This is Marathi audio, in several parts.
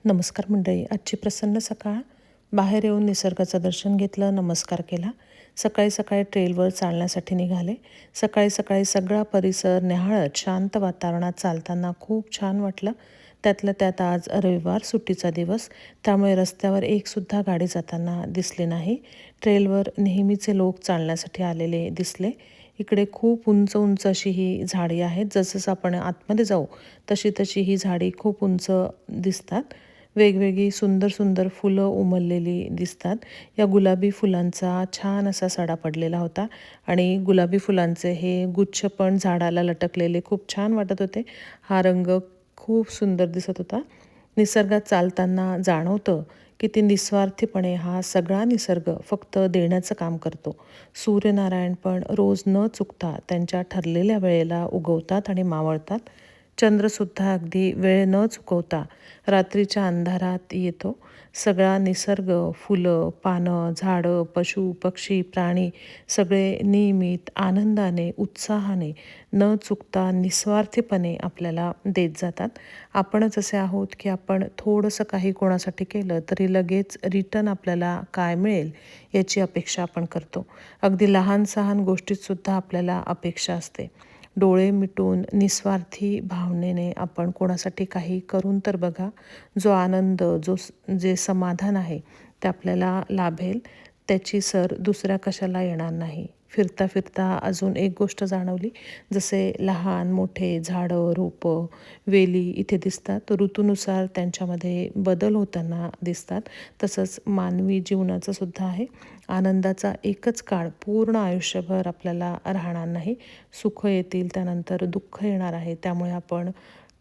नमस्कार मंडळी. आजची प्रसन्न सकाळ. बाहेर येऊन निसर्गाचं दर्शन घेतलं, नमस्कार केला. सकाळी सकाळी ट्रेलवर चालण्यासाठी निघाले. सकाळी सकाळी सगळा परिसर न्याहाळत शांत वातावरणात चालताना खूप छान वाटलं. त्यातलं त्यात आज रविवार, सुट्टीचा दिवस, त्यामुळे रस्त्यावर एकसुद्धा गाडी जाताना दिसली नाही. ट्रेलवर नेहमीचे लोक चालण्यासाठी आलेले दिसले. इकडे खूप उंच उंच अशी ही झाडी आहेत. जसं आपण आतमध्ये जाऊ तशी तशी ही झाडी खूप उंच दिसतात. वेगवेगळी सुंदर सुंदर फुलं उमललेली दिसतात. या गुलाबी फुलांचा छान असा सडा पडलेला होता आणि गुलाबी फुलांचे हे गुच्छ पण झाडाला लटकलेले खूप छान वाटत होते. हा रंग खूप सुंदर दिसत होता. निसर्गात चालताना जाणवतं किती निस्वार्थीपणे हा सगळा निसर्ग फक्त देण्याचं काम करतो. सूर्यनारायण पण रोज न चुकता त्यांच्या ठरलेल्या वेळेला उगवतात आणि मावळतात. चंद्रसुद्धा अगदी वेळ न चुकवता रात्रीच्या अंधारात येतो. सगळा निसर्ग, फुलं, पानं, झाडं, पशु, पक्षी, प्राणी सगळे नियमित, आनंदाने, उत्साहाने, न चुकता, निस्वार्थीपणे आपल्याला देत जातात. आपणच असे आहोत की आपण थोडंसं काही कोणासाठी केलं तरी लगेच रिटर्न आपल्याला काय मिळेल याची अपेक्षा आपण करतो. अगदी लहान-सहान गोष्टीतसुद्धा आपल्याला अपेक्षा असते. डोळे मिटून निस्वार्थी भावनेने आपण कोणासाठी काही करून तर बघा. जो आनंद, जे समाधान आहे ते आपल्याला लाभेल. त्याची सर दुसऱ्या कशाला येणार नाही. फिरता फिरता अजून एक गोष्ट जाणवली. जसे लहान मोठे झाडं, रोपं, वेली इथे दिसतात. ऋतूनुसार त्यांच्यामध्ये बदल होताना दिसतात. तसंच मानवी जीवनाचं सुद्धा आहे. आनंदाचा एकच काळ पूर्ण आयुष्यभर आपल्याला राहणार नाही. सुख येतील, त्यानंतर दुःख येणार आहे. त्यामुळे आपण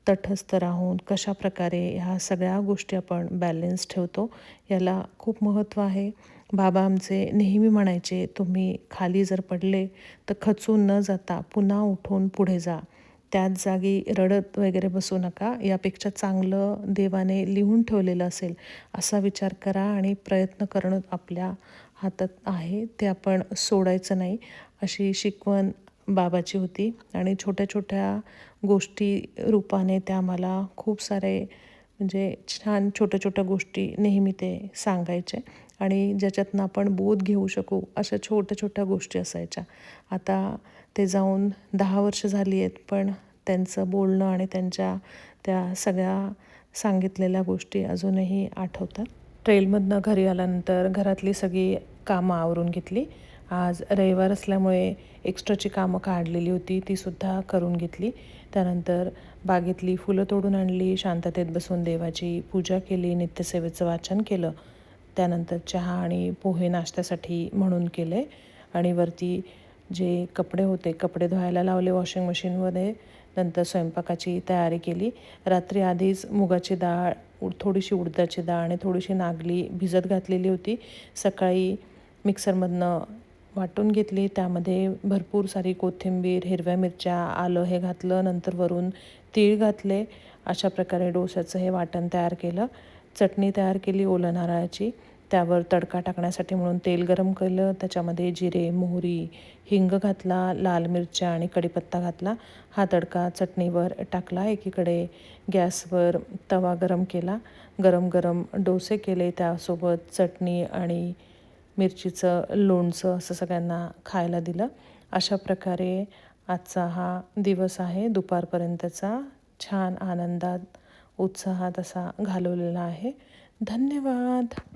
तटस्थ राहून कशाप्रकारे ह्या सगळ्या गोष्टी आपण बॅलन्स ठेवतो याला खूप महत्त्व आहे. बाबा आमचे नेहमी म्हणायचे, तुम्ही खाली जर पडले तर खचून न जाता पुन्हा उठून पुढे जा. त्याच जागी रडत वगैरे बसू नका. यापेक्षा चांगलं देवाने लिहून ठेवलेलं असेल असा विचार करा आणि प्रयत्न करणं आपल्या हातात आहे. ते आपण सोडायचं नाही, अशी शिकवण बाबाची होती. आणि छोट्या छोट्या गोष्टी रूपाने त्या मला खूप सारे म्हणजे छान छोट्या छोट्या गोष्टी नेहमी ते सांगायचे आणि ज्याच्यातनं आपण बोध घेऊ शकू अशा छोट्या छोट्या गोष्टी असायच्या. आता ते जाऊन 10 वर्ष झाली आहेत, पण त्यांचं बोलणं आणि त्यांच्या त्या सगळ्या सांगितलेल्या गोष्टी अजूनही आठवतात. ट्रेलमधनं घरी आल्यानंतर घरातली सगळी कामं आवरून घेतली. आज रविवार असल्यामुळे एक्स्ट्राची कामं काढलेली होती तीसुद्धा करून घेतली. त्यानंतर बागेतली फुलं तोडून आणली, शांततेत बसून देवाची पूजा केली, नित्यसेवेचं वाचन केलं. त्यानंतर चहा आणि पोहे नाश्त्यासाठी म्हणून केले आणि वरती जे कपडे होते कपडे धुवायला लावले वॉशिंग मशीनमध्ये. नंतर स्वयंपाकाची तयारी केली. रात्री आधीच मुगाची डाळ, थोडीशी उडदाची डाळ आणि थोडीशी नागली भिजत घातलेली होती. सकाळी मिक्सरमधनं वाटून घेतली. त्यामध्ये भरपूर सारी कोथिंबीर, हिरव्या मिरच्या, आलं हे घातलं. नंतर वरून तीळ घातले. अशा प्रकारे डोश्याचं हे वाटण तयार केलं. चटणी तयार केली ओल्या नारळाची. त्यावर तडका टाकण्यासाठी म्हणून तेल गरम केलं. त्याच्यामध्ये जिरे, मोहरी, हिंग घातला, लाल मिरच्या आणि कढीपत्ता घातला. हा तडका चटणीवर टाकला. एकीकडे गॅसवर तवा गरम केला. गरम गरम डोसे केले. त्यासोबत चटणी आणि मिरचीचं लोणचं असं सगळ्यांना खायला दिलं. अशा प्रकारे आजचा हा दिवस आहे. दुपारपर्यंतचा छान आनंदात, उत्साहात असा घालवलेला आहे. धन्यवाद.